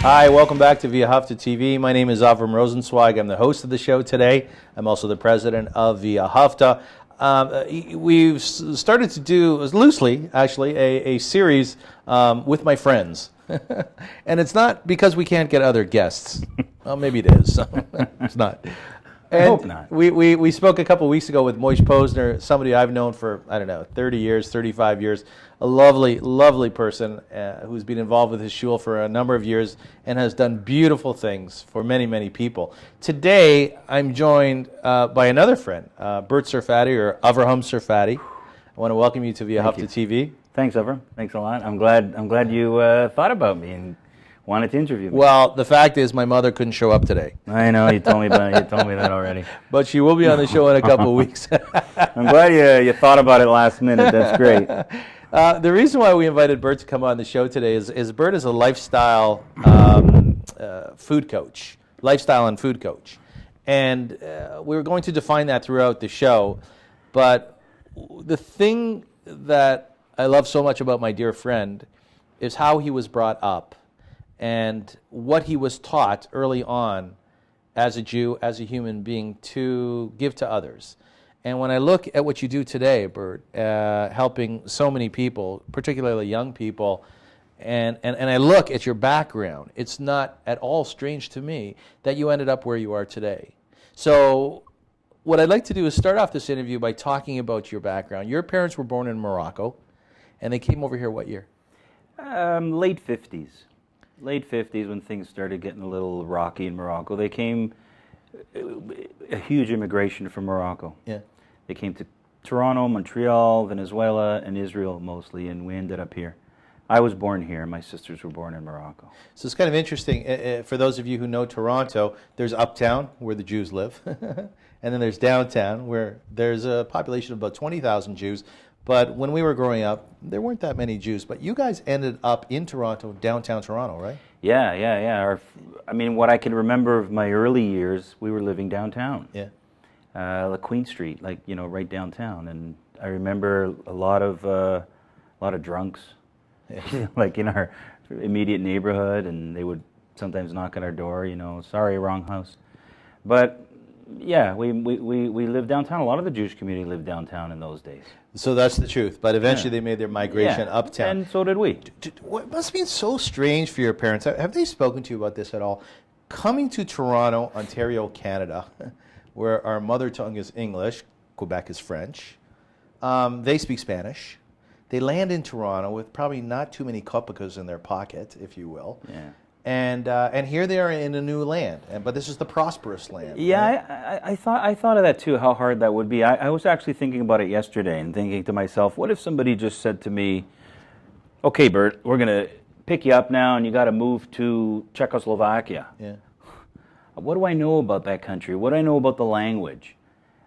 Hi, welcome back to Via Hafta TV. My name is Avrum Rosenzweig. I'm the host of the show today. I'm also the president of Via Hafta. We've started to do, loosely actually, a series with my friends. And it's not because we can't get other guests. Well, maybe it is. It's not. I hope not. We spoke a couple weeks ago with Moish Posner, somebody I've known for, 30 years, 35 years. A lovely, lovely person who's been involved with his shul for a number of years and has done beautiful things for many, many people. Today, I'm joined by another friend, Burt Serfaty, or Avrum Serfaty. I want to welcome you to Via Hafta TV. Thanks, Avrum. Thanks a lot. I'm glad you thought about me and wanted to interview me. Well, the fact is, my mother couldn't show up today. I know, you told me that already. But she will be on the show in a couple of weeks. I'm glad you thought about it last minute. That's great. The reason why we invited Burt to come on the show today is Burt is a lifestyle food coach, lifestyle and food coach. And we were going to define that throughout the show. But the thing that I love so much about my dear friend is how he was brought up and what he was taught early on as a Jew, as a human being, to give to others. And when I look at what you do today, Burt, helping so many people, particularly young people, and I look at your background, it's not at all strange to me that you ended up where you are today. So what I'd like to do is start off this interview by talking about your background. Your parents were born in Morocco, and they came over here what year? Late 50s. Late 50s, when things started getting a little rocky in Morocco. They came, a huge immigration from Morocco. Yeah. They came to Toronto, Montreal, Venezuela, and Israel mostly, and we ended up here. I was born here. My sisters were born in Morocco. So it's kind of interesting. For those of you who know Toronto, there's uptown, where the Jews live, and then there's downtown, where there's a population of about 20,000 Jews. But when we were growing up, there weren't that many Jews. But you guys ended up in Toronto, downtown Toronto, right? Yeah. What I can remember of my early years, we were living downtown. Yeah. Queen Street, right downtown. And I remember a lot of drunks, like in our immediate neighborhood, and they would sometimes knock at our door, sorry, wrong house. But yeah, we lived downtown. A lot of the Jewish community lived downtown in those days. So that's the truth. But eventually they made their migration uptown. And so did we. What must have been so strange for your parents? Have they spoken to you about this at all? Coming to Toronto, Ontario, Canada, where our mother tongue is English, Quebec is French. They speak Spanish. They land in Toronto with probably not too many kopecas in their pocket, if you will. Yeah. And here they are in a new land, but this is the prosperous land. Yeah, right? I thought of that too, how hard that would be. I was actually thinking about it yesterday and thinking to myself, what if somebody just said to me, okay, Burt, we're going to pick you up now and you got to move to Czechoslovakia. Yeah. What do I know about that country? What do I know about the language?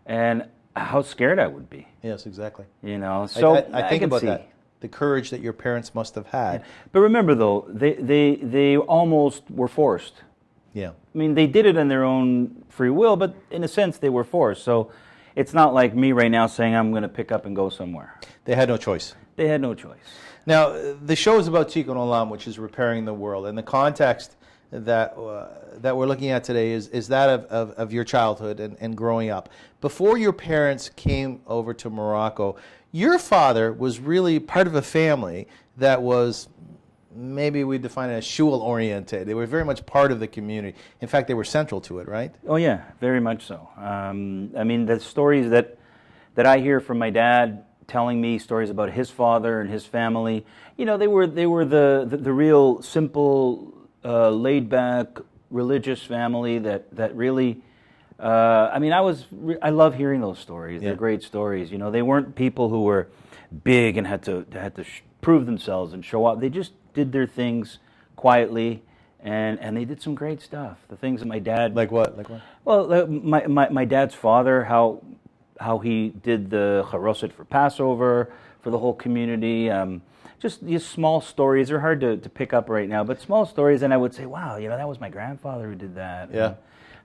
And how scared I would be. Yes, exactly. So I think about that. The courage that your parents must have had. Yeah. But remember, though, they almost were forced. Yeah. I mean, they did it in their own free will, but in a sense, they were forced. So it's not like me right now saying I'm going to pick up and go somewhere. They had no choice. They had no choice. Now, the show is about Tikkun Olam, which is repairing the world. And the context that we're looking at today is that of your childhood and growing up. Before your parents came over to Morocco, your father was really part of a family that was, maybe we define it as shul-oriented. They were very much part of the community. In fact, they were central to it, right? Oh, yeah, very much so. The stories that I hear from my dad telling me stories about his father and his family, they were the real simple, laid-back, religious family that really... I love hearing those stories. Yeah. They're great stories. They weren't people who were big and had to prove themselves and show up. They just did their things quietly, and they did some great stuff. The things that my dad... Like what? Well, my dad's father, how he did the charoset for Passover for the whole community. Just these small stories. They're hard to pick up right now, but small stories. And I would say, wow, that was my grandfather who did that. Yeah.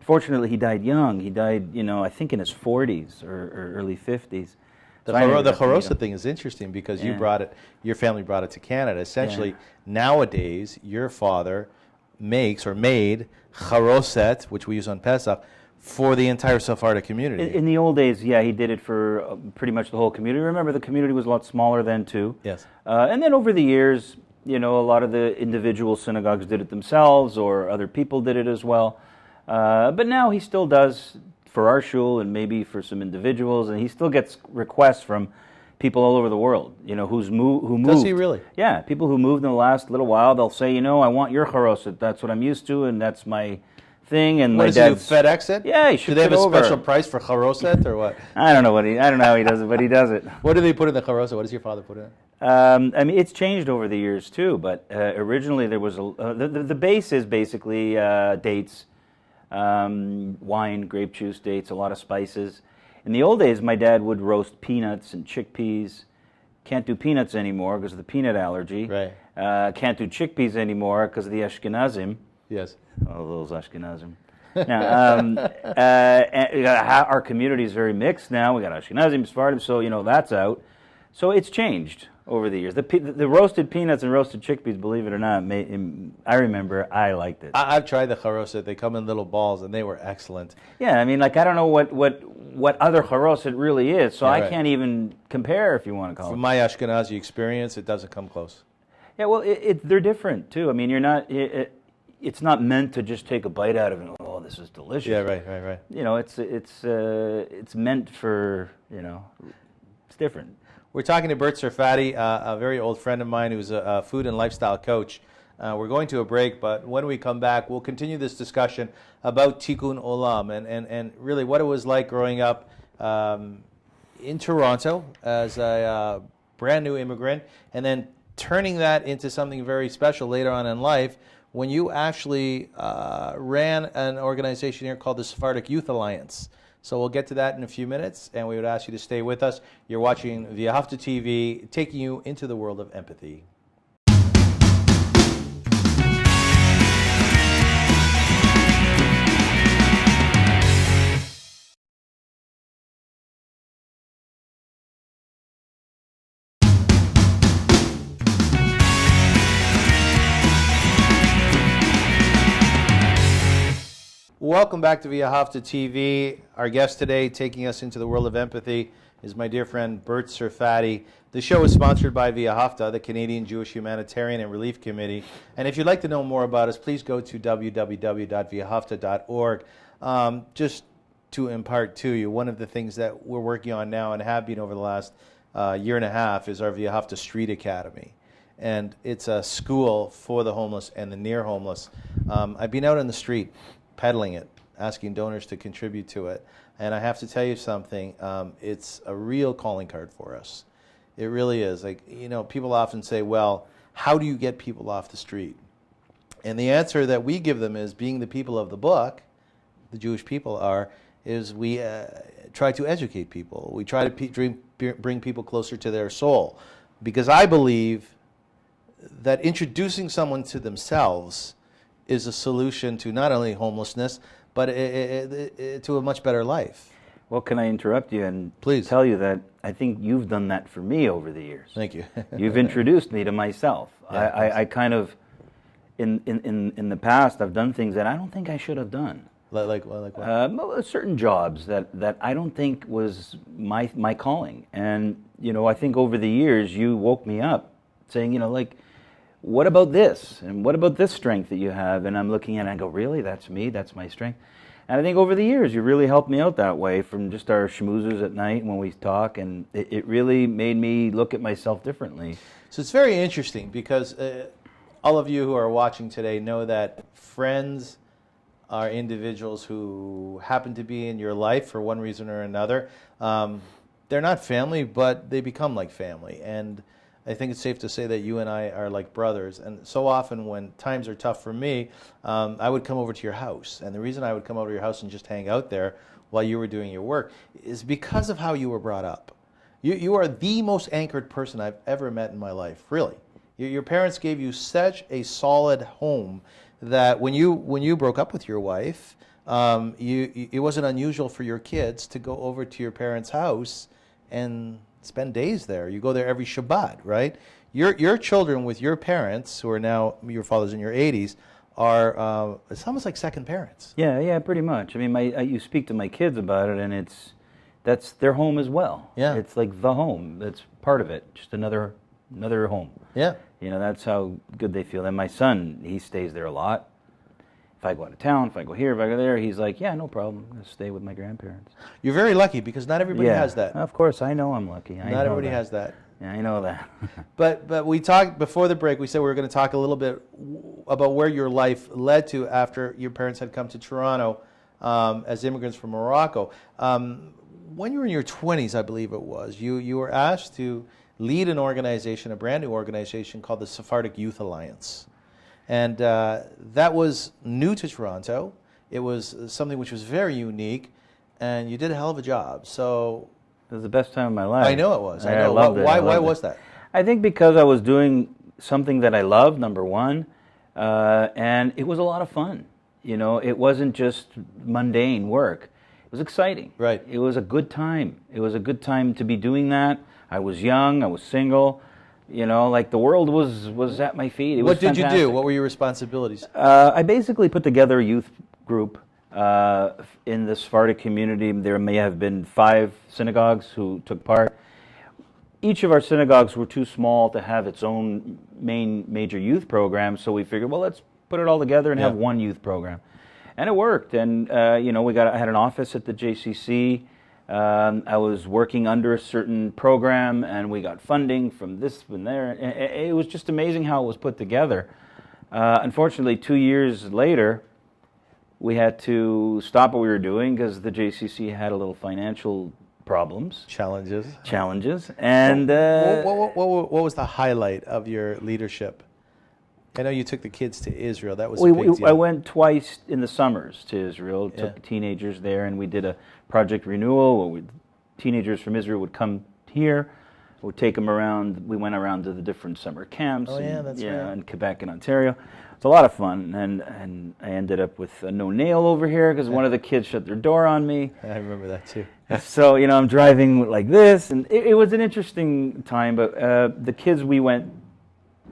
Fortunately, he died young. He died, I think in his 40s or early 50s. The Charosa thing is interesting because you brought it, your family brought it to Canada. Essentially, nowadays, your father makes or made charoset, which we use on Pesach, for the entire Sephardic community. In the old days, yeah, he did it for pretty much the whole community. Remember, the community was a lot smaller then, too. Yes. And then over the years, a lot of the individual synagogues did it themselves, or other people did it as well. But now he still does for our shul and maybe for some individuals, and he still gets requests from people all over the world, who moved. Does he really? Yeah, people who moved in the last little while, they'll say, I want your charoset. That's what I'm used to, and that's my thing. And What my does he do, FedEx it? Yeah, he ships Do they have it a over. special price for charoset or what? I don't know how he does it, but he does it. What do they put in the charoset? What does your father put in it? It's changed over the years too, but originally there was the base is basically dates, wine, grape juice, dates, a lot of spices. In the old days, my dad would roast peanuts and chickpeas. Can't do peanuts anymore because of the peanut allergy. Right. Can't do chickpeas anymore because of the Ashkenazim. Yes. Oh, those Ashkenazim. Now, our community is very mixed now. We got Ashkenazim, Sephardim, so that's out. So it's changed over the years. The roasted peanuts and roasted chickpeas, believe it or not, I remember I liked it. I've tried the charoset. They come in little balls, and they were excellent. Yeah, I don't know what other charoset really is, so Yeah, I right. can't even compare, if you want to call it. From my Ashkenazi experience, it doesn't come close. Yeah, well, they're different too. I mean, you're not. It's not meant to just take a bite out of it. Oh, this is delicious. Yeah, right. It's meant for it's different. We're talking to Burt Serfaty, a very old friend of mine who's a food and lifestyle coach. We're going to a break, but when we come back, we'll continue this discussion about Tikkun Olam and really what it was like growing up in Toronto as a brand new immigrant, and then turning that into something very special later on in life when you actually ran an organization here called the Sephardic Youth Alliance. So we'll get to that in a few minutes, and we would ask you to stay with us. You're watching V'Ahavta TV, taking you into the world of empathy. Welcome back to V'Ahavta TV. Our guest today, taking us into the world of empathy, is my dear friend Burt Serfaty. The show is sponsored by V'Ahavta, the Canadian Jewish Humanitarian and Relief Committee. And if you'd like to know more about us, please go to www.v'ahavta.org. Just to impart to you, one of the things that we're working on now and have been over the last year and a half is our V'Ahavta Street Academy. And it's a school for the homeless and the near homeless. I've been out on the street peddling it, asking donors to contribute to it. And I have to tell you something, it's a real calling card for us. It really is. People often say, well, how do you get people off the street? And the answer that we give them is, being the people of the book, the Jewish people is we try to educate people. We try to bring people closer to their soul. Because I believe that introducing someone to themselves is a solution to not only homelessness, but to a much better life. Well, can I interrupt you and Please. tell you that I think you've done that for me over the years. Thank you. You've introduced me to myself. Yeah, I kind of, in the past, I've done things that I don't think I should have done. Like what? Certain jobs that I don't think was my calling. And, I think over the years you woke me up saying, what about this? And what about this strength that you have? And I'm looking at it and I go, really? That's me? That's my strength? And I think over the years you really helped me out that way, from just our schmoozers at night when we talk, and it really made me look at myself differently. So it's very interesting because all of you who are watching today know that friends are individuals who happen to be in your life for one reason or another. They're not family, but they become like family. And I think it's safe to say that you and I are like brothers. And so often when times are tough for me, I would come over to your house. And the reason I would come over to your house and just hang out there while you were doing your work is because of how you were brought up. You are the most anchored person I've ever met in my life, really. Your parents gave you such a solid home that when you broke up with your wife, it wasn't unusual for your kids to go over to your parents' house and spend days there. You go there every Shabbat, right? Your children with your parents, who are now, your father's in your 80s, are, it's almost like second parents. Yeah, pretty much. I mean, you speak to my kids about it, and that's their home as well. Yeah. It's like the home. That's part of it. Just another home. Yeah. You know, that's how good they feel. And my son, he stays there a lot. If I go out of town, if I go here, if I go there, he's like, yeah, no problem. I'm going to stay with my grandparents. You're very lucky because not everybody has that. Of course, I know I'm lucky. Not everybody has that. Yeah, I know that. But we talked before the break. We said we were going to talk a little bit about where your life led to after your parents had come to Toronto as immigrants from Morocco. When you were in your 20s, I believe it was, you were asked to lead an organization, a brand new organization called the Sephardic Youth Alliance. And that was new to Toronto. It was something which was very unique, and you did a hell of a job. So it was the best time of my life. I know it was. I know. Loved it. Why was that? I think because I was doing something that I loved, number one, and it was a lot of fun. You know, it wasn't just mundane work. It was exciting. Right. It was a good time. It was a good time to be doing that. I was young. I was single. You know, like the world was at my feet. What did you do? What were your responsibilities? I basically put together a youth group in the Sephardic community. There may have been 5 synagogues who took part. Each of our synagogues were too small to have its own major youth program, so we figured, well, let's put it all together and have one youth program. And it worked. And, you know, I had an office at the JCC. I was working under a certain program, and we got funding from this and there. It was just amazing how it was put together. Unfortunately, 2 years later, we had to stop what we were doing because the JCC had a little financial problems. Challenges. And what was the highlight of your leadership? I know you took the kids to Israel. That was a big deal. I went twice in the summers to Israel, took teenagers there, and we did a project renewal where teenagers from Israel would come here. We'd take them around. We went around to the different summer camps in Quebec and Ontario. It's a lot of fun, and I ended up with a no nail over here because one of the kids shut their door on me. I remember that too. So, you know, I'm driving like this, and it was an interesting time, but the kids we went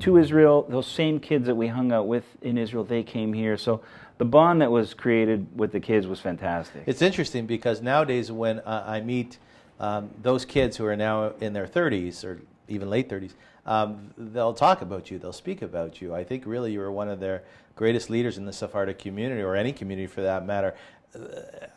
to Israel, those same kids that we hung out with in Israel, they came here. So the bond that was created with the kids was fantastic. It's interesting because nowadays when I meet those kids who are now in their 30s or even late 30s, they'll talk about you, they'll speak about you. I think really you were one of their greatest leaders in the Sephardic community, or any community for that matter.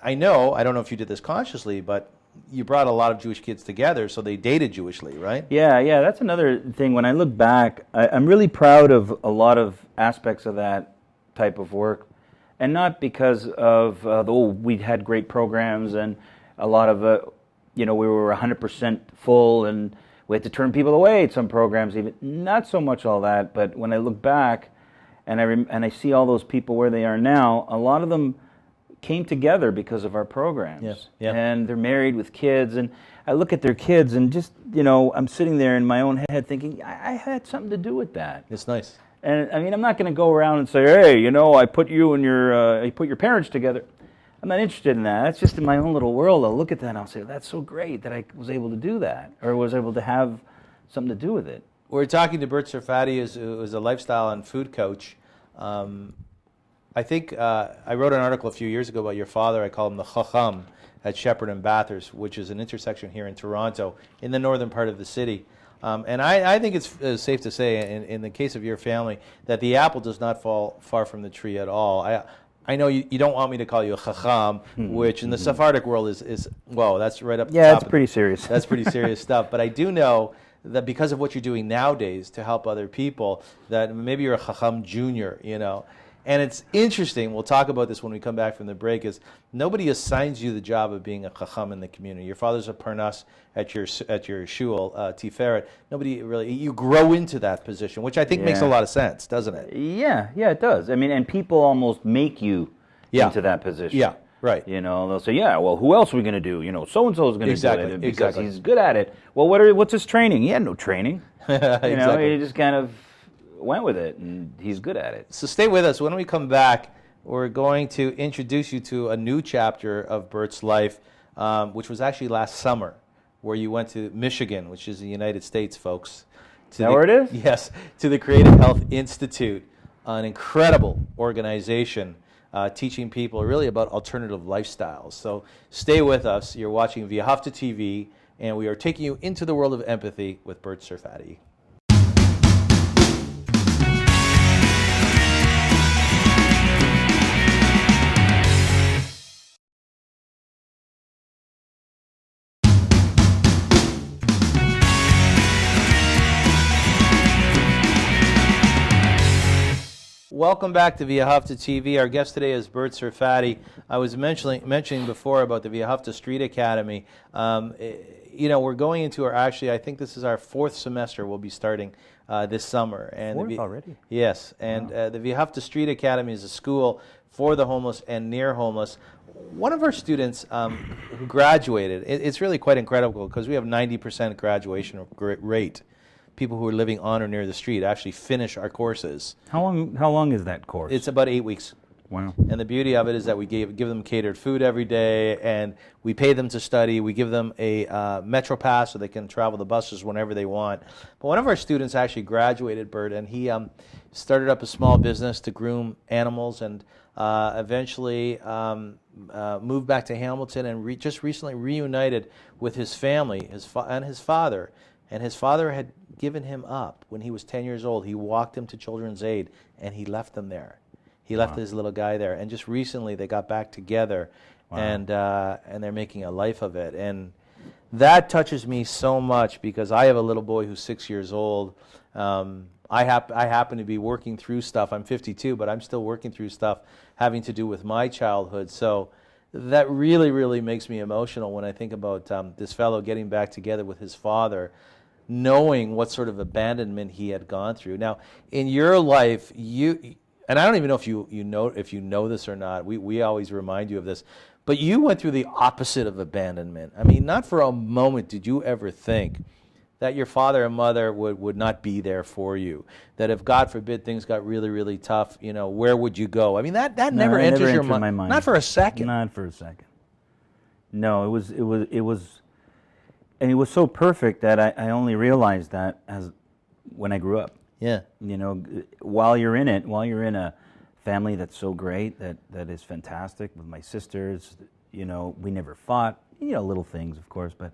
I don't know if you did this consciously, but you brought a lot of Jewish kids together, so they dated Jewishly, right? Yeah, that's another thing. When I look back, I'm really proud of a lot of aspects of that type of work, and not because of, we had great programs and a lot of, we were 100% full and we had to turn people away at some programs even. Not so much all that, but when I look back and I see all those people where they are now, a lot of them came together because of our programs. And they're married with kids, and I look at their kids and just, I'm sitting there in my own head thinking, I had something to do with that. It's nice. And I mean, I'm not going to go around and say, hey, I put you and you put your parents together. I'm not interested in that. That's just in my own little world. I'll look at that and I'll say, that's so great that I was able to do that, or was able to have something to do with it. We're talking to Burt Serfaty, who's a lifestyle and food coach. I think I wrote an article a few years ago about your father. I call him the Chacham at Shepherd and Bathurst, which is an intersection here in Toronto, in the northern part of the city. And I think it's safe to say, in the case of your family, that the apple does not fall far from the tree at all. I know you don't want me to call you a Chacham, which in the Sephardic world is whoa, that's right up the top. Yeah, it's pretty serious. That's pretty serious stuff. But I do know that because of what you're doing nowadays to help other people, that maybe you're a Chacham Junior, And it's interesting, we'll talk about this when we come back from the break, is nobody assigns you the job of being a Chacham in the community. Your father's a Parnas at your shul, Tiferet. Nobody really, you grow into that position, which I think makes a lot of sense, doesn't it? Yeah, it does. I mean, and people almost make you into that position. Yeah, right. They'll say, well, who else are we going to do? So-and-so is going to do it because he's good at it. Well, what's his training? He had no training. Exactly. He just kind of went with it, and he's good at it. So stay with us. When we come back, we're going to introduce you to a new chapter of Burt's life, which was actually last summer, where you went to Michigan, which is the United States, folks. Is that where it is? Yes, to the Creative Health Institute. an incredible organization teaching people really about alternative lifestyles. So stay with us. You're watching Viahavta TV, and we are taking you into the world of empathy with Burt Serfaty. Welcome back to Viahavta TV. Our guest today is Burt Serfaty. I was mentioning before about the Viahavta Street Academy. We're going into I think this is our 4th semester. We'll be starting this summer. And 4th already? Yes, and wow. The Viahavta Street Academy is a school for the homeless and near homeless. One of our students who graduated, it's really quite incredible because we have 90% graduation rate. People who are living on or near the street actually finish our courses. How long is that course? It's about 8 weeks. Wow. And the beauty of it is that we give them catered food every day, and we pay them to study. We give them a Metro Pass so they can travel the buses whenever they want. But one of our students actually graduated, Burt, and he started up a small business to groom animals, and eventually moved back to Hamilton and just recently reunited with his family and his father. And his father had given him up when he was 10 years old. He walked him to Children's Aid, and he left them there. He left his little guy there. And just recently, they got back together, and they're making a life of it. And that touches me so much because I have a little boy who's 6 years old. I happen to be working through stuff. I'm 52, but I'm still working through stuff having to do with my childhood. So that really, really makes me emotional when I think about this fellow getting back together with his father, knowing what sort of abandonment he had gone through. Now, in your life, and I don't even know if you know this or not. We always remind you of this, but you went through the opposite of abandonment. I mean, not for a moment did you ever think that your father and mother would not be there for you. That if, God forbid, things got really, really tough, where would you go? I mean, that never enters your mind. Not for a second. Not for a second. No, it was. And it was so perfect that I only realized that when I grew up. Yeah. While you're in a family that's so great, that is fantastic with my sisters, we never fought, little things, of course, but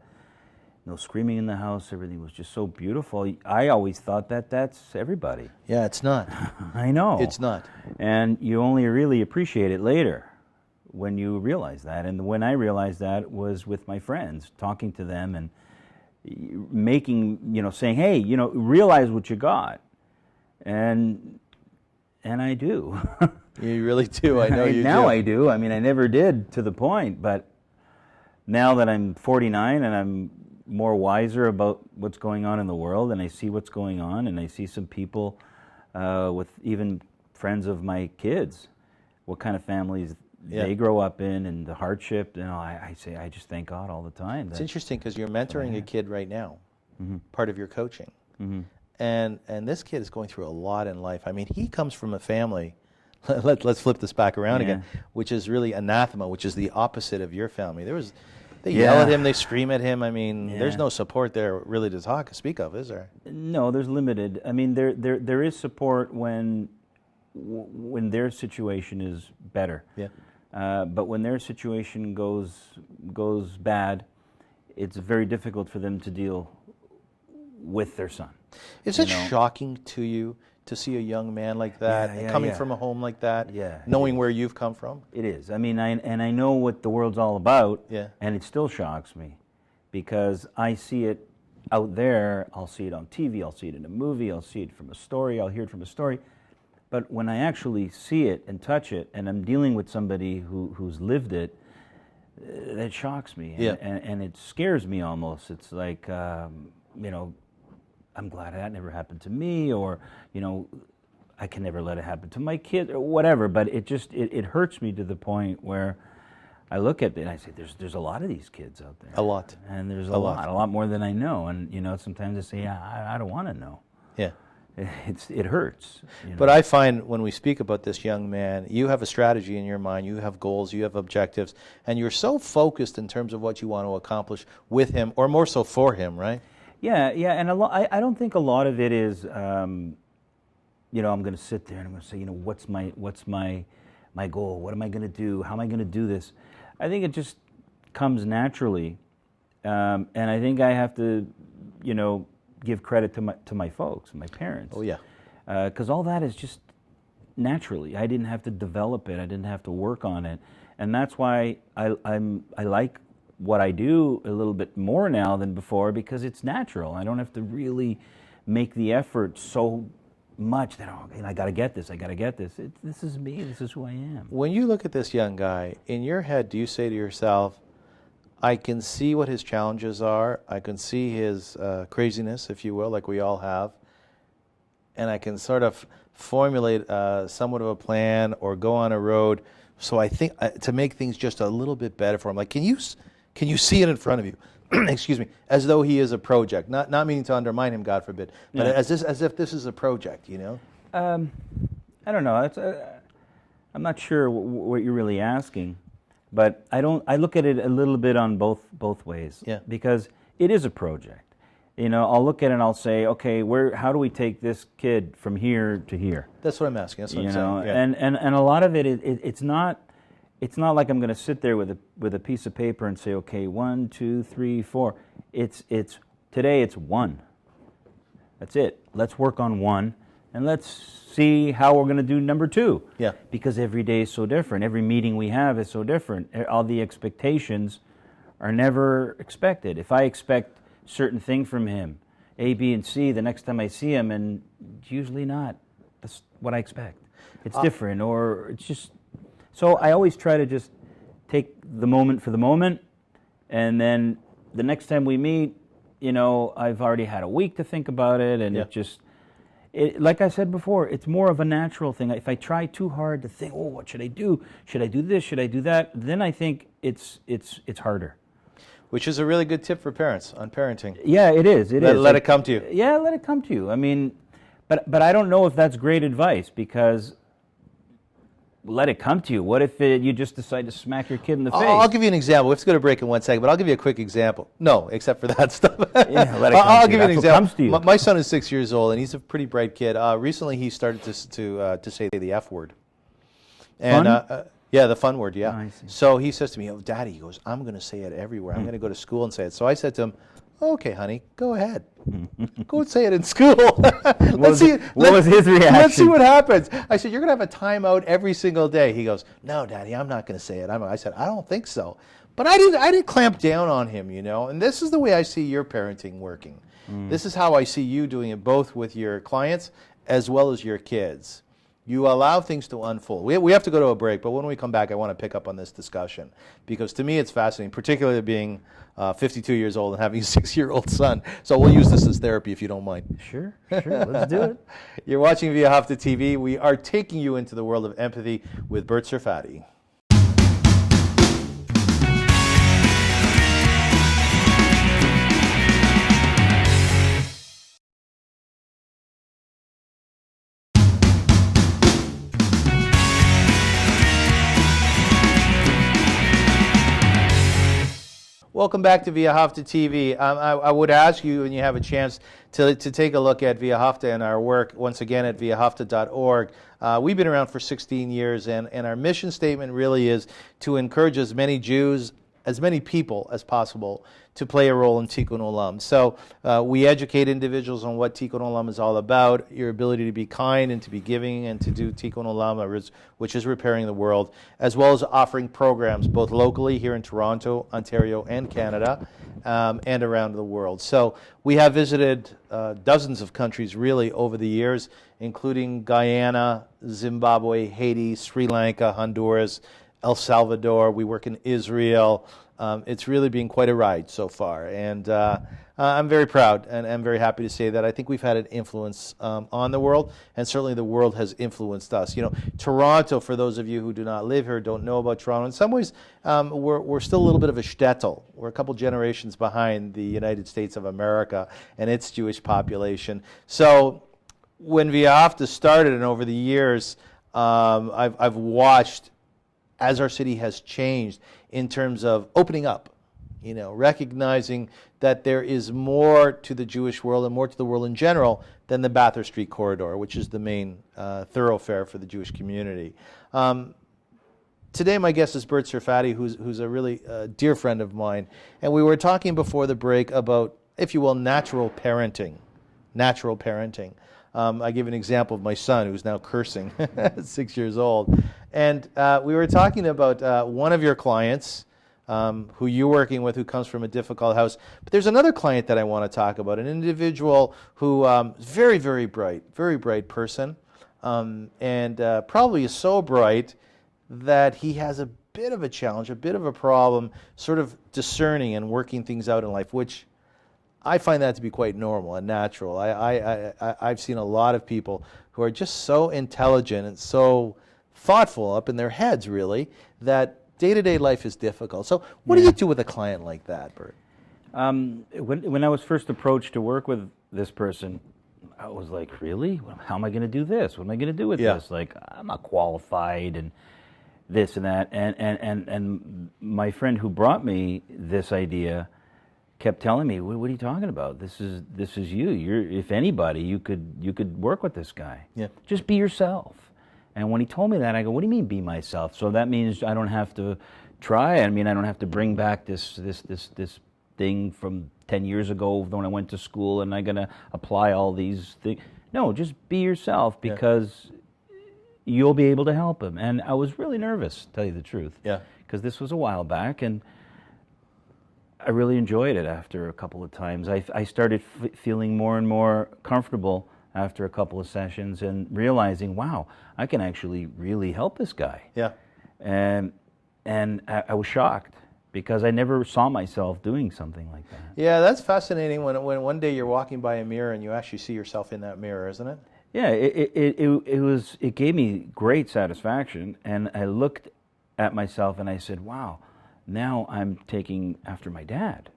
no screaming in the house, everything was just so beautiful. I always thought that's everybody. Yeah, it's not. I know. It's not. And you only really appreciate it later when you realize that. And when I realized that was with my friends, talking to them and saying, hey, realize what you got. And I do. You really do. I know you do. Now I do. I mean, I never did to the point, but now that I'm 49 and I'm more wiser about what's going on in the world, and I see what's going on, and I see some people with even friends of my kids, what kind of families they grow up in and the hardship. I just thank God all the time. It's interesting because you're mentoring a kid right now, part of your coaching. Mm-hmm. And this kid is going through a lot in life. I mean, he comes from a family, let's flip this back around again, which is really anathema, which is the opposite of your family. They yell at him, they scream at him. I mean, there's no support there really to speak of, is there? No, there's limited. I mean, there is support when their situation is better. Yeah. But when their situation goes bad, it's very difficult for them to deal with their son. Is it shocking to you to see a young man like that, coming from a home like that, knowing where you've come from? It is. I mean, I know what the world's all about, and it still shocks me because I see it out there. I'll see it on TV, I'll see it in a movie, I'll see it from a story, I'll hear it from a story. But when I actually see it and touch it, and I'm dealing with somebody who's lived it, that shocks me, and it scares me almost. It's like, I'm glad that never happened to me, or, I can never let it happen to my kid, or whatever. But it hurts me to the point where I look at it and I say, there's a lot of these kids out there. A lot. And there's a lot more than I know. And, sometimes I say, I don't want to know. Yeah. It hurts. But I find when we speak about this young man, you have a strategy in your mind, you have goals, you have objectives, and you're so focused in terms of what you want to accomplish with him, or more so for him, right? Yeah, and I don't think a lot of it is I'm going to sit there and I'm going to say, what's my goal? What am I going to do? How am I going to do this? I think it just comes naturally, and I think I have to, give credit to my folks, my parents. Oh yeah. Because all that is just naturally. I didn't have to develop it. I didn't have to work on it, and that's why I like what I do a little bit more now than before, because it's natural. I don't have to really make the effort so much that I got to get this. I got to get this. This is me. This is who I am. When you look at this young guy, in your head, do you say to yourself, I can see what his challenges are. I can see his craziness, if you will, like we all have. And I can sort of formulate somewhat of a plan or go on a road. So I think to make things just a little bit better for him. Like, can you see it in front of you? Excuse me, as though he is a project. Not meaning to undermine him, God forbid, but as if this is a project. I don't know. I'm not sure what you're really asking. But I look at it a little bit on both ways. Yeah. Because it is a project. I'll look at it and I'll say, okay, how do we take this kid from here to here? That's what I'm asking. That's what I'm saying. Yeah. And a lot of it's not like I'm going to sit there with a piece of paper and say, okay, 1, 2, 3, 4. It's today it's 1. That's it. Let's work on 1. And let's see how we're going to do number 2. Yeah. Because every day is so different. Every meeting we have is so different. All the expectations are never expected. If I expect certain thing from him, A, B, and C, the next time I see him, and it's usually not. That's what I expect. It's different, or it's just... So I always try to just take the moment for the moment, and then the next time we meet, I've already had a week to think about it, and like I said before, it's more of a natural thing. If I try too hard to think, what should I do? Should I do this? Should I do that? Then I think it's harder. Which is a really good tip for parents on parenting. Yeah, it is. Let it come to you. Yeah, let it come to you. I mean, but I don't know if that's great advice, because let it come to you. What if you just decide to smack your kid in the face? I'll give you an example. We have to go to break in 1 second, but I'll give you a quick example. No, except for that stuff. Yeah, let it come I'll to give you. you an That's what example. comes to you. My son is 6 years old, and he's a pretty bright kid. Recently, he started to say the F word. And yeah, the fun word, yeah. Oh, I see. So he says to me, Daddy, he goes, I'm going to say it everywhere. I'm going to go to school and say it. So I said to him, okay, honey, go ahead. Go and say it in school. What was his reaction? Let's see what happens. I said, you're going to have a timeout every single day. He goes, no, Daddy, I'm not going to say it. I said, I don't think so. But I didn't clamp down on him, And this is the way I see your parenting working. This is how I see you doing it, both with your clients as well as your kids. You allow things to unfold. We have to go to a break, but when we come back, I want to pick up on this discussion, because to me it's fascinating, particularly being 52 years old and having a 6-year-old son. So we'll use this as therapy if you don't mind. Sure, let's do it. You're watching Via Hafta TV. We are taking you into the world of empathy with Burt Serfaty. Welcome back to Via Hafta TV. I would ask you, when you have a chance, to take a look at Via Hafta and our work, once again, at viahafta.org. We've been around for 16 years, and our mission statement really is to encourage as many Jews, as many people as possible, to play a role in Tikkun Olam. So we educate individuals on what Tikkun Olam is all about, your ability to be kind and to be giving and to do Tikkun Olam, which is repairing the world, as well as offering programs both locally here in Toronto, Ontario, and Canada, and around the world. So we have visited dozens of countries really over the years, including Guyana, Zimbabwe, Haiti, Sri Lanka, Honduras, El Salvador. We work in Israel. It's really been quite a ride so far, and I'm very proud and I'm very happy to say that I think we've had an influence on the world, and certainly the world has influenced us. Toronto, for those of you who do not live here, don't know about Toronto, in some ways we're still a little bit of a shtetl. We're a couple generations behind the United States of America and its Jewish population. So when Via Hafta started, and over the years, I've watched as our city has changed in terms of opening up recognizing that there is more to the Jewish world and more to the world in general than the Bathurst Street corridor, which is the main thoroughfare for the Jewish community. Today my guest is Burt Serfaty, who's a really dear friend of mine, and we were talking before the break about, if you will, natural parenting. Natural parenting. I give an example of my son, who's now cursing, 6 years old. And we were talking about one of your clients, who you're working with, who comes from a difficult house. But there's another client that I want to talk about, an individual who is very, very bright person, and probably is so bright that he has a bit of a challenge, a bit of a problem, sort of discerning and working things out in life, which I find that to be quite normal and natural. I've seen a lot of people who are just so intelligent and so thoughtful up in their heads, really, that day-to-day life is difficult. So what do you do with a client like that, Burt? When I was first approached to work with this person, I was like, really? How am I going to do this? What am I going to do with this? Like, I'm not qualified and this and that. And my friend who brought me this idea kept telling me, what are you talking about? This is you. If anybody, you could work with this guy. Yeah. Just be yourself. And when he told me that, I go, what do you mean be myself? So that means I don't have to try. I mean, I don't have to bring back this thing from 10 years ago when I went to school and I'm going to apply all these things. No, just be yourself, because you'll be able to help him. And I was really nervous, to tell you the truth. Yeah. Because this was a while back, and I really enjoyed it after a couple of times. I started feeling more and more comfortable after a couple of sessions and realizing, wow, I can actually really help this guy. Yeah. And I was shocked, because I never saw myself doing something like that. Yeah, that's fascinating when one day you're walking by a mirror and you actually see yourself in that mirror, isn't it? Yeah, it gave me great satisfaction, and I looked at myself and I said, wow, now I'm taking after my dad.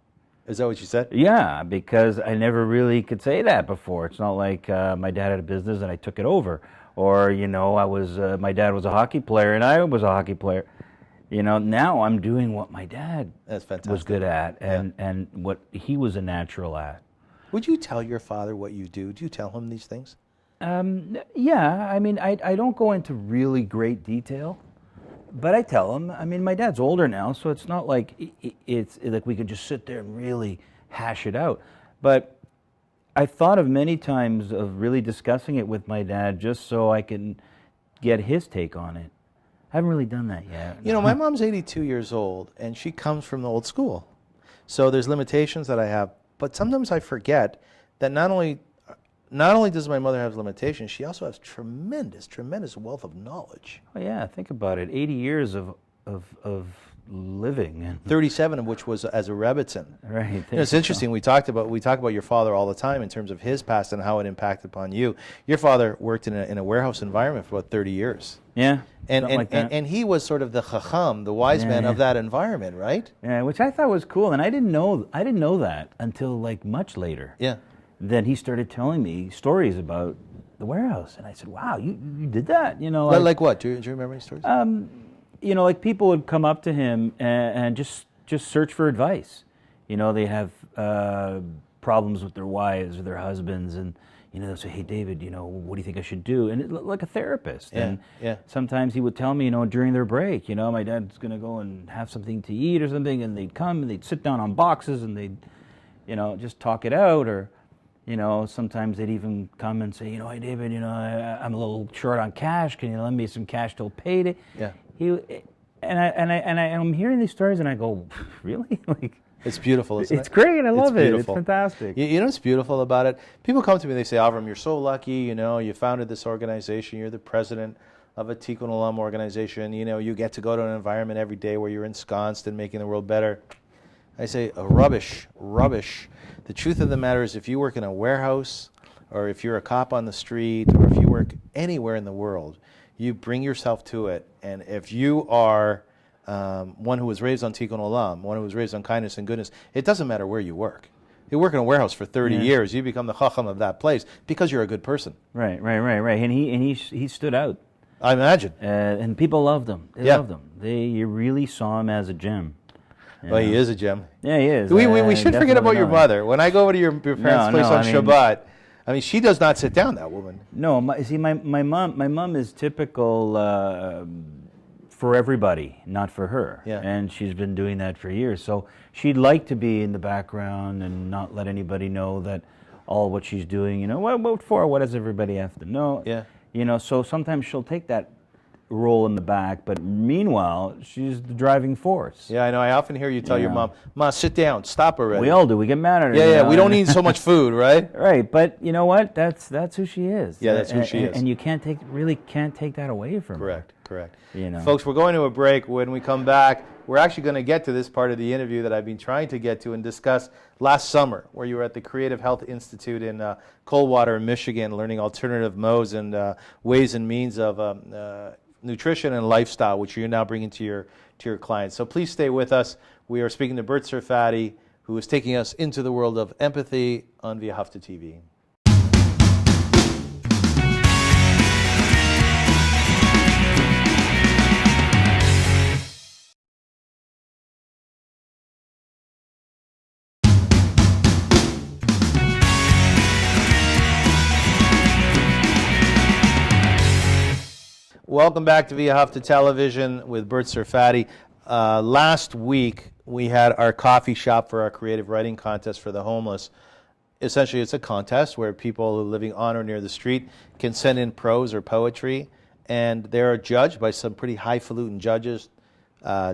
Is that what you said? Yeah, because I never really could say that before. It's not like my dad had a business and I took it over, or my dad was a hockey player and I was a hockey player. Now I'm doing what my dad was good at, and what he was a natural at. Would you tell your father what you do? Do you tell him these things? Yeah, I mean, I don't go into really great detail, but I tell him. I mean, my dad's older now, so it's not like it's like we could just sit there and really hash it out. But I've thought of many times of really discussing it with my dad, just so I can get his take on it. I haven't really done that yet. My mom's 82 years old, and she comes from the old school. So there's limitations that I have, but sometimes I forget that not only does my mother have limitations, she also has tremendous wealth of knowledge. Oh yeah, think about it. 80 years of living, and 37 of which was as a Rebbitzin. Right. It's interesting. We talk about your father all the time in terms of his past and how it impacted upon you. Your father worked in a warehouse environment for about 30 years. Yeah. And he was sort of the chacham, the wise man of that environment, right? Yeah, which I thought was cool, and I didn't know that until like much later. Yeah. Then he started telling me stories about the warehouse, and I said, "Wow, you did that?" Like what? Do you remember any stories? Like people would come up to him and just search for advice. They have problems with their wives or their husbands, and they'll say, "Hey, David, what do you think I should do?" And like a therapist. Yeah, and sometimes he would tell me, during their break, my dad's going to go and have something to eat or something, and they'd come and they'd sit down on boxes and they'd, just talk it out. Or, sometimes they'd even come and say, "Hey, David, I'm a little short on cash. Can you lend me some cash till payday?" Yeah. I'm hearing these stories and I go, really? It's beautiful, isn't it? It's great. I love it. It's fantastic. You know what's beautiful about it? People come to me and they say, Avrum, you're so lucky, you founded this organization, you're the president of a Tikkun Olam organization, you get to go to an environment every day where you're ensconced and making the world better. I say, rubbish. The truth of the matter is, if you work in a warehouse, or if you're a cop on the street, or if you work anywhere in the world, you bring yourself to it. And if you are one who was raised on Tikkun Olam, one who was raised on kindness and goodness, it doesn't matter where you work. You work in a warehouse for 30 years, you become the chacham of that place because you're a good person. Right. And he stood out. I imagine. And people loved him. They loved him. You really saw him as a gem. Well, he is a gem. Yeah, he is. We should forget about your definitely know him. mother. When I go over to your parents' place on Shabbat, I mean, she does not sit down, that woman. No, my mom is typical for everybody, not for her. Yeah. And she's been doing that for years. So she'd like to be in the background and not let anybody know that all what she's doing, what for? What does everybody have to know? Yeah. So sometimes she'll take that role in the back, but meanwhile, she's the driving force. Yeah, I know. I often hear you tell your mom, "Ma, sit down. Stop already." We all do. We get mad at her. Yeah, we don't need so much food, right? Right, but you know what? That's who she is. Yeah, that's who she is. And you really can't take that away from her. Correct. Folks, we're going to a break. When we come back, we're actually going to get to this part of the interview that I've been trying to get to and discuss last summer, where you were at the Creative Health Institute in Coldwater, Michigan, learning alternative modes and ways and means of nutrition and lifestyle, which you're now bringing to your clients. So please stay with us. We are speaking to Burt Serfaty, who is taking us into the world of empathy on Via Hafta TV. Welcome back to Via Hafta Television with Burt Serfaty. Last week, we had our coffee shop for our creative writing contest for the homeless. Essentially, it's a contest where people who are living on or near the street can send in prose or poetry, and they're judged by some pretty highfalutin judges.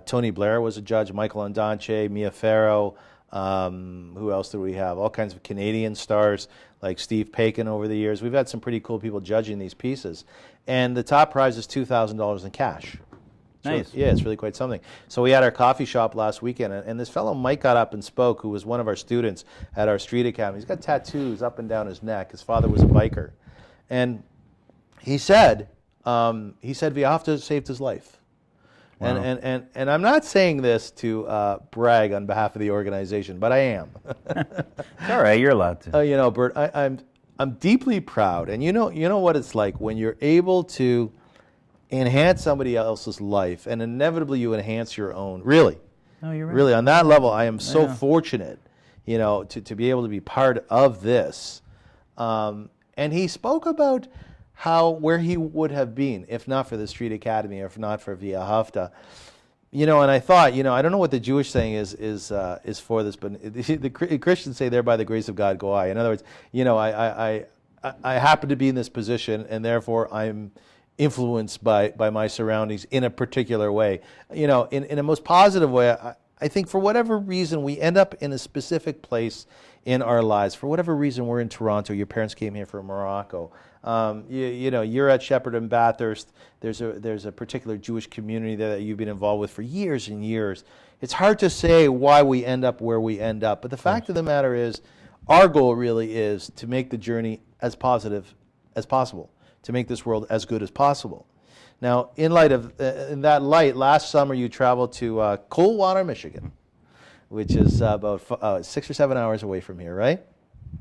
Tony Blair was a judge, Michael Andonche, Mia Farrow. Who else do we have? All kinds of Canadian stars like Steve Paikin over the years. We've had some pretty cool people judging these pieces. And the top prize is $2,000 in cash. Nice. It's really quite something. So we had our coffee shop last weekend, and this fellow Mike got up and spoke, who was one of our students at our street academy. He's got tattoos up and down his neck. His father was a biker. And he said Via Hafta saved his life. Wow. And I'm not saying this to brag on behalf of the organization, but I am. It's all right, you're allowed to. Burt, I'm deeply proud, and you know what it's like when you're able to enhance somebody else's life, and inevitably you enhance your own. Really, No, you're right. really, on that level, I am so fortunate, to be able to be part of this. And he spoke about where he would have been if not for the Street Academy, or if not for Via Hafta. And I thought, I don't know what the Jewish saying is for this, but the Christians say, "There by the grace of God go I." In other words, I happen to be in this position, and therefore I'm influenced by my surroundings in a particular way. In a most positive way. I think for whatever reason we end up in a specific place in our lives. For whatever reason we're in Toronto. Your parents came here from Morocco. You're at Shepherd and Bathurst. There's a particular Jewish community there that you've been involved with for years and years. It's hard to say why we end up where we end up, but the fact of the matter is, our goal really is to make the journey as positive as possible, to make this world as good as possible. Now, in that light, last summer you traveled to Coldwater, Michigan, which is about 6 or 7 hours away from here, right?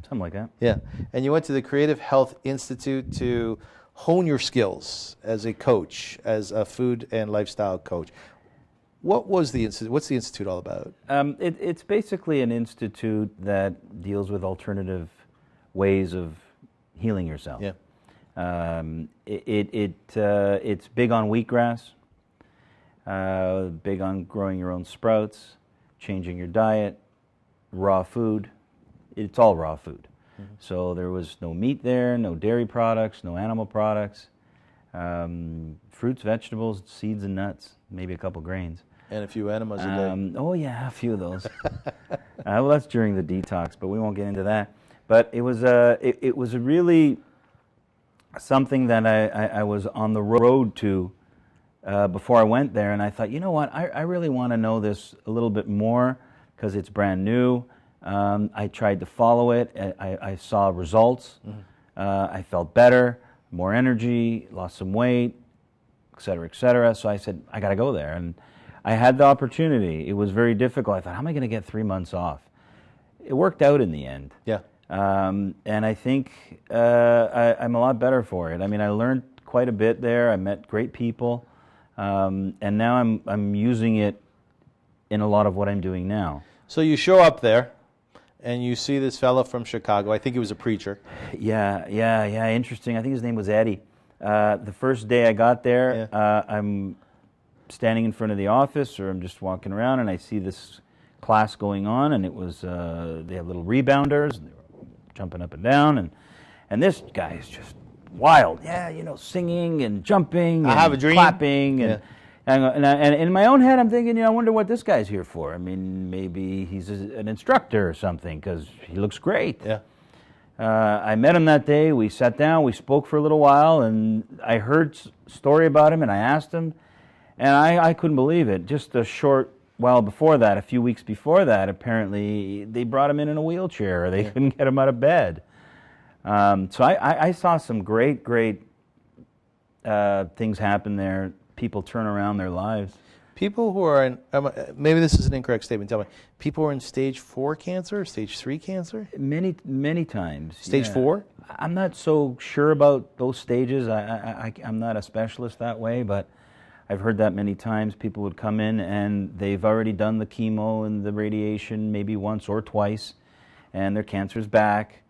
Something like that. Yeah, and you went to the Creative Health Institute to hone your skills as a coach, as a food and lifestyle coach. What was the institute? What's the institute all about? It's basically an institute that deals with alternative ways of healing yourself. Yeah. It's big on wheatgrass, big on growing your own sprouts, changing your diet, raw food. It's all raw food. Mm-hmm. So there was no meat there, no dairy products, no animal products, fruits, vegetables, seeds and nuts, maybe a couple grains. And a few enemas a day. Oh yeah, a few of those. Well, that's during the detox, but we won't get into that. But it was it was a really something that I was on the road to before I went there, and I thought, you know what, I really want to know this a little bit more because it's brand new. I tried to follow it. I saw results. Mm-hmm. I felt better, more energy, lost some weight, et cetera, et cetera. So I said, I got to go there. And I had the opportunity. It was very difficult. I thought, how am I going to get 3 months off? It worked out in the end. Yeah. And I think I'm a lot better for it. I mean, I learned quite a bit there. I met great people. And now I'm using it in a lot of what I'm doing now. So you show up there, and you see this fellow from Chicago. I think he was a preacher. Yeah, interesting. I think his name was Eddie. The first day I got there, I'm standing in front of the office, or I'm just walking around, and I see this class going on, and it was, they have little rebounders, and they were jumping up and down, and this guy is just wild. Yeah, singing and jumping, I have a dream. Clapping, and in my own head, I'm thinking, I wonder what this guy's here for. I mean, maybe he's an instructor or something, because he looks great. Yeah. I met him that day. We sat down. We spoke for a little while, and I heard a story about him, and I asked him, and I couldn't believe it. Just a short while before that, a few weeks before that, apparently they brought him in a wheelchair. Or they couldn't get him out of bed. So I saw some great things happen there. People turn around their lives. People who are in, maybe this is an incorrect statement, tell me, people who are in stage 4 cancer, stage 3 cancer? Many times. Stage 4? I'm not so sure about those stages. I'm not a specialist that way, but I've heard that many times. People would come in and they've already done the chemo and the radiation maybe once or twice, and their cancer's back.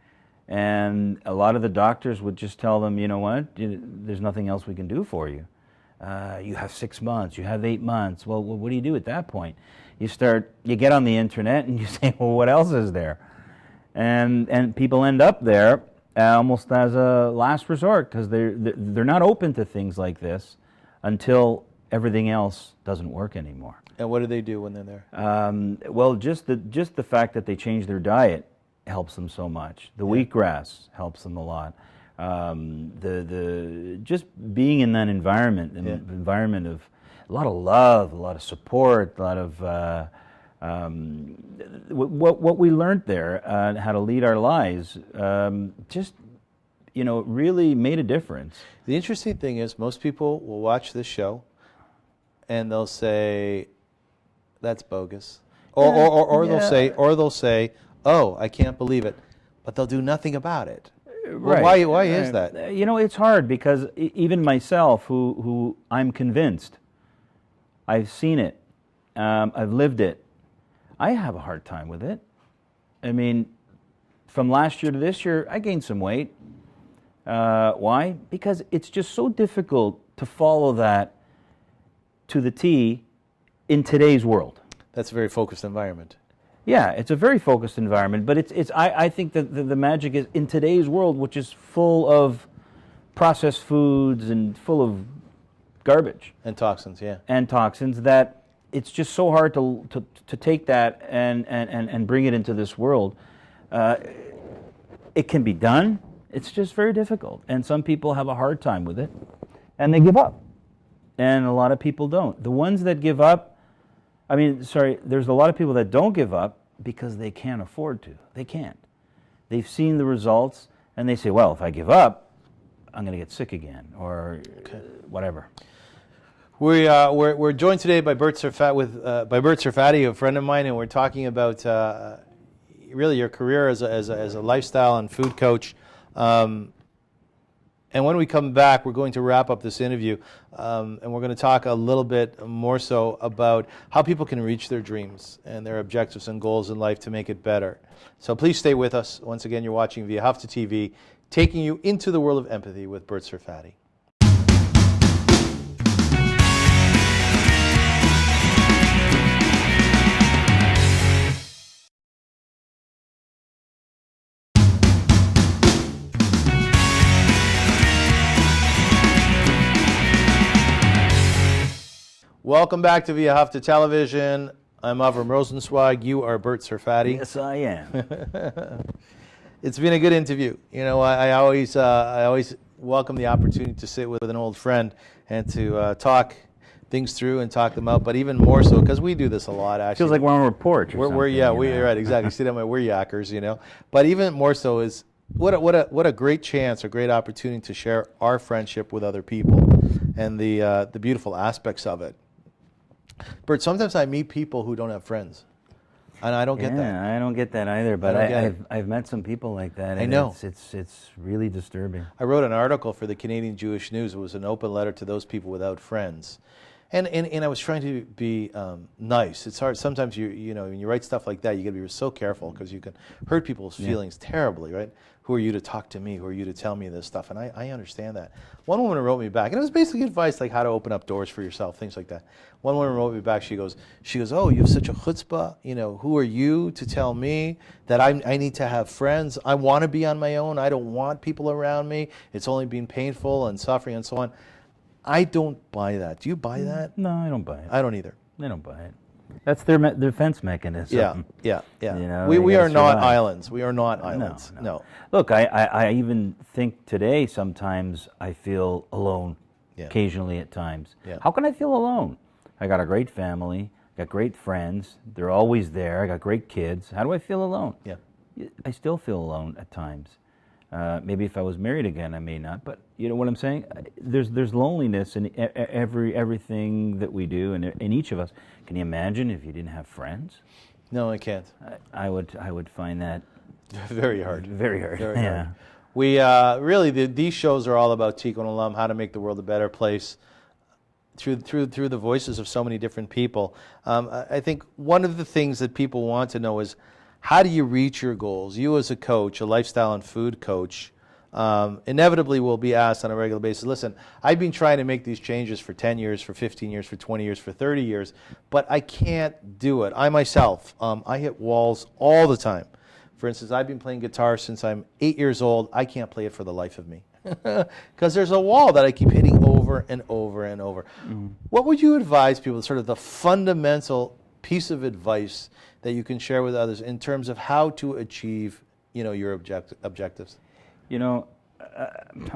And a lot of the doctors would just tell them, you know what, there's nothing else we can do for you. You have 6 months, you have 8 months. Well, what do you do at that point? You get on the internet and you say, well, what else is there? And people end up there almost as a last resort, because they're not open to things like this until everything else doesn't work anymore. And what do they do when they're there? Well, just the fact that they change their diet helps them so much. The wheatgrass helps them a lot. The just being in that environment, environment of a lot of love, a lot of support, a lot of what we learned there, how to lead our lives, just really made a difference. The interesting thing is, most people will watch this show, and they'll say, "That's bogus," or they'll say, "Oh, I can't believe it," but they'll do nothing about it. Well, Right. why is that? It's hard, because even myself, who I'm convinced, I've seen it, I've lived it, I have a hard time with it. I mean, from last year to this year, I gained some weight. Why? Because it's just so difficult to follow that to the T in today's world. That's a very focused environment. Yeah, it's a very focused environment, but I think that the magic is in today's world, which is full of processed foods and full of garbage. And toxins, yeah. And toxins, that it's just so hard to take that and bring it into this world. It can be done. It's just very difficult. And some people have a hard time with it, and they give up. And a lot of people don't. The ones that give up, there's a lot of people that don't give up because they can't afford to. They can't. They've seen the results, and they say, well, if I give up, I'm going to get sick again, or whatever. We're joined today by Burt Serfaty, a friend of mine, and we're talking about really your career as a lifestyle and food coach. And when we come back, we're going to wrap up this interview, and we're going to talk a little bit more so about how people can reach their dreams and their objectives and goals in life to make it better. So please stay with us. Once again, you're watching via Hafta TV, taking you into the world of empathy with Burt Serfaty. Welcome back to Via Hafta Television. I'm Avrum Rosenzweig. You are Burt Serfaty. Yes, I am. It's been a good interview. I always welcome the opportunity to sit with an old friend and to talk things through and talk them out. But even more so, because we do this a lot. Actually, feels like we're on a porch. We're right, exactly. Sit on my we're yackers, But even more so is what a great chance, a great opportunity to share our friendship with other people and the beautiful aspects of it. Burt, sometimes I meet people who don't have friends, and I don't get that. I don't get that either, but I've met some people like that. And I know. It's really disturbing. I wrote an article for the Canadian Jewish News. It was an open letter to those people without friends. And I was trying to be nice. It's hard sometimes. You know when you write stuff like that, you got to be so careful because you can hurt people's feelings terribly, right? Who are you to talk to me? Who are you to tell me this stuff? And I understand that. One woman wrote me back, and it was basically advice like how to open up doors for yourself, things like that. One woman wrote me back. She goes, oh, you have such a chutzpah. You know, who are you to tell me that I need to have friends? I want to be on my own. I don't want people around me. It's only been painful and suffering and so on. I don't buy that. Do you buy that? No, I don't buy it. I don't either. They don't buy it. That's their defense mechanism. Yeah. You know, we are not survive. islands. We are not islands. No. Look, I even think today sometimes I feel alone, occasionally at times. Yeah. How can I feel alone? I got a great family, got great friends. They're always there. I got great kids. How do I feel alone? Yeah. I still feel alone at times. Maybe if I was married again, I may not. But you know what I'm saying? There's loneliness in everything that we do, and in each of us. Can you imagine if you didn't have friends? No, I can't. I would find that very hard. Very hard. Very hard. We really these shows are all about Tikkun Olam, how to make the world a better place through the voices of so many different people. I think one of the things that people want to know is, how do you reach your goals? You as a coach, a lifestyle and food coach, inevitably will be asked on a regular basis, listen, I've been trying to make these changes for 10 years, for 15 years, for 20 years, for 30 years, but I can't do it. I myself, I hit walls all the time. For instance, I've been playing guitar since I'm 8 years old. I can't play it for the life of me because there's a wall that I keep hitting over and over and over. Mm. What would you advise people, sort of the fundamental piece of advice that you can share with others in terms of how to achieve, your objectives?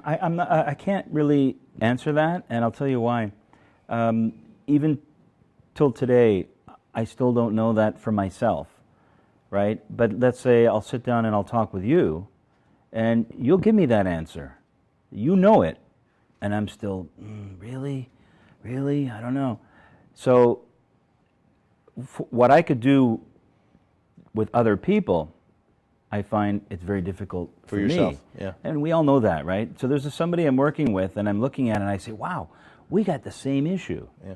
I can't really answer that, and I'll tell you why. Even till today, I still don't know that for myself, right? But let's say I'll sit down and I'll talk with you, and you'll give me that answer. You know it, and I'm still, really? I don't know. So what I could do with other people, I find it's very difficult for yourself. Me. Yeah. And we all know that, right? So there's somebody I'm working with, and I'm looking at it, and I say, wow, we got the same issue. Yeah.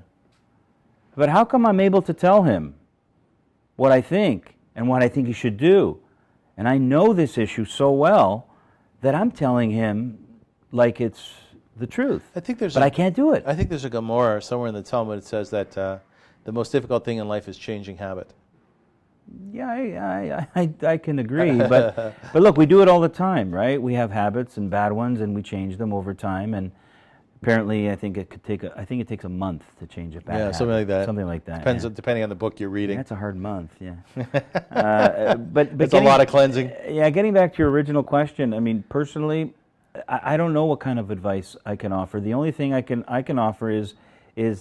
But how come I'm able to tell him what I think and what I think he should do? And I know this issue so well that I'm telling him like it's the truth. I can't do it. I think there's a Gemara somewhere in the Talmud that says that the most difficult thing in life is changing habit. Yeah, I can agree, but look, we do it all the time, right? We have habits and bad ones, and we change them over time. And apparently, I think it takes a month to change a bad habit. Something like that. Something like that. Depending on the book you're reading. That's a hard month, yeah. But it's a lot of cleansing. Yeah, getting back to your original question, I mean, personally, I don't know what kind of advice I can offer. The only thing I can offer is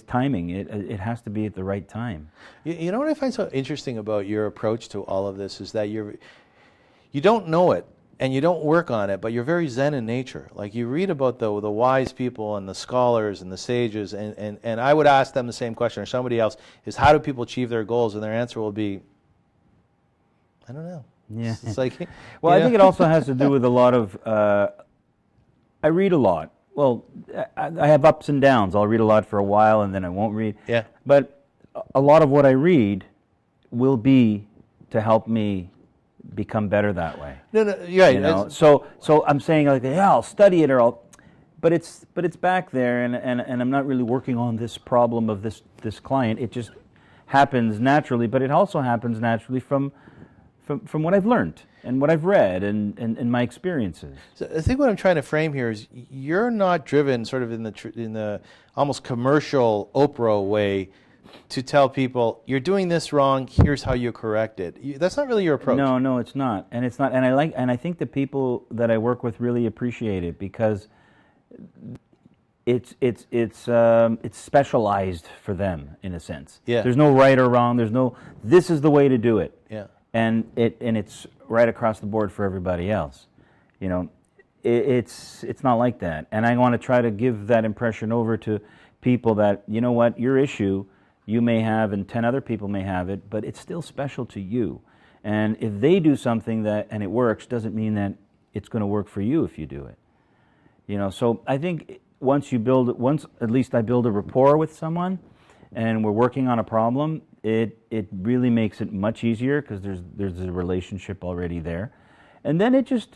timing. It has to be at the right time. You know what I find so interesting about your approach to all of this is that you don't know it and you don't work on it, but you're very Zen in nature. Like you read about the wise people and the scholars and the sages, and I would ask them the same question, or somebody else, is how do people achieve their goals? And their answer will be, I don't know. Yeah. It's like, well, I think it also has to do with a lot of, I read a lot. Well, I have ups and downs. I'll read a lot for a while, and then I won't read. Yeah. But a lot of what I read will be to help me become better that way. No, you're right. You know? So I'm saying like, yeah, I'll study it, but it's back there, and I'm not really working on this problem of this client. It just happens naturally, but it also happens naturally from what I've learned and what I've read and my experiences. So I think what I'm trying to frame here is you're not driven sort of in the almost commercial Oprah way to tell people you're doing this wrong. Here's how you correct it. That's not really your approach. No, it's not, and it's not. And I think the people that I work with really appreciate it because it's specialized for them in a sense. Yeah. There's no right or wrong. There's no this is the way to do it. Yeah. And it's right across the board for everybody else. You know, it's not like that. And I want to try to give that impression over to people that, you know what, your issue you may have and 10 other people may have it, but it's still special to you. And if they do something and it works, doesn't mean that it's going to work for you if you do it. You know, so I think once at least I build a rapport with someone, and we're working on a problem, it really makes it much easier because there's a relationship already there, and then it just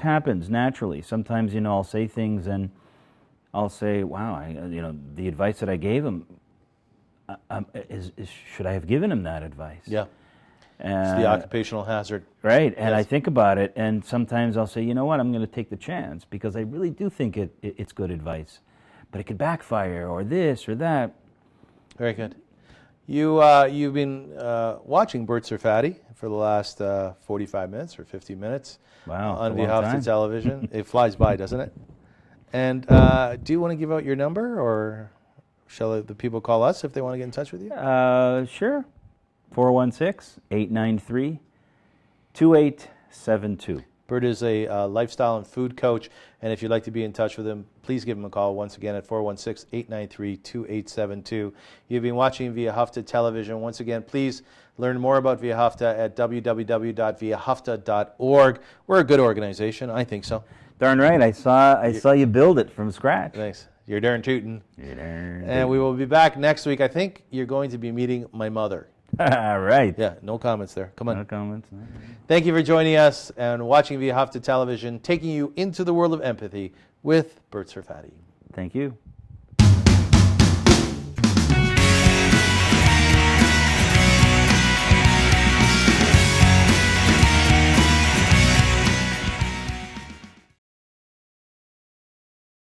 happens naturally. Sometimes, you know, I'll say things and I'll say, wow, you know, the advice that I gave him, should I have given him that advice? Yeah. It's the occupational hazard. Right, and Yes. I think about it, and sometimes I'll say, you know what, I'm going to take the chance because I really do think it's good advice, but it could backfire or this or that. Very good. You've been watching Burt Serfaty for the last 45 minutes or 50 minutes. Wow, on a long Via Hafta time. television. It flies by, doesn't it? And do you want to give out your number, or shall the people call us if they want to get in touch with you? Sure. 416-893-2872. Burt is a lifestyle and food coach, and if you'd like to be in touch with him, please give him a call once again at 416-893-2872. You've been watching Via Hafta television. Once again, please learn more about Via Hafta at www.viahafta.org. We're a good organization. I think so. Darn right. I saw you build it from scratch. Thanks. You're darn tootin'. You're darn And we will be back next week. I think you're going to be meeting my mother. All right. Yeah, no comments there. Come on. No comments. No. Thank you for joining us and watching Via Hafta television, taking you into the world of empathy with Burt Serfaty. Thank you.